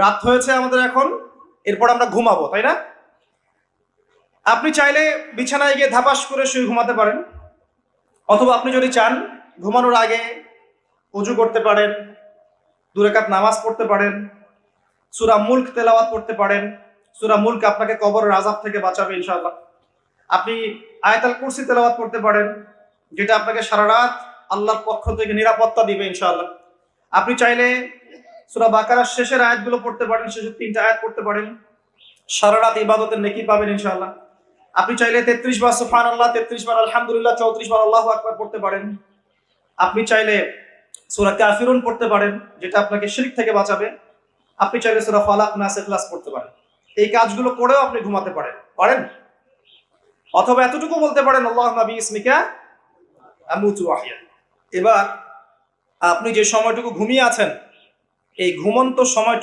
রাত হয়েছে আমাদের এখন, এরপর আমরা ঘুমাবো, তাই না? আপনি চাইলে বিছানায় গিয়ে ধাপাস করে শুয়ে ঘুমাতে পারেন, অথবা আপনি যদি চান ঘুমানোর আগে উজু করতে পারেন, 2 রাকাত নামাজ পড়তে পারেন, সূরা মুলক তেলাওয়াত করতে পারেন। সূরা মুলক আপনাকে কবরের আযাব থেকে বাঁচাবে ইনশাআল্লাহ। আপনি আয়াতুল কুরসি তেলাওয়াত করতে পারেন, যেটা আপনাকে সারা রাত আল্লাহর পক্ষ থেকে নিরাপত্তা দিবে ইনশাআল্লাহ। আপনি চাইলে সূরা বাকারার শেষের আয়াতগুলো পড়তে পারেন, শেষের 3টা আয়াত পড়তে পারেন, সারা রাত ইবাদতের নেকি পাবেন ইনশাআল্লাহ। আপনি চাইলে 33 বার সুবহানাল্লাহ, 33 বার আলহামদুলিল্লাহ, 34 বার আল্লাহু আকবার পড়তে পারেন। আপনি চাইলে সূরা কাফিরুন পড়তে পারেন, যেটা আপনাকে শিরক থেকে বাঁচাবে। আপনি চাইলে সূরা ফালাক, নাস, ইখলাস পড়তে পারেন। এই কাজগুলো করেও আপনি ঘুমাতে পারেন। অথবা এতটুকু বলতে পারেন আল্লাহুম্মা বিইসমিকা আমুতু ওয়া আহইয়া। এবার আপনি যে সময়টুকু ঘুমিয়ে আছেন, এই ঘুমন্ত সময়টুকু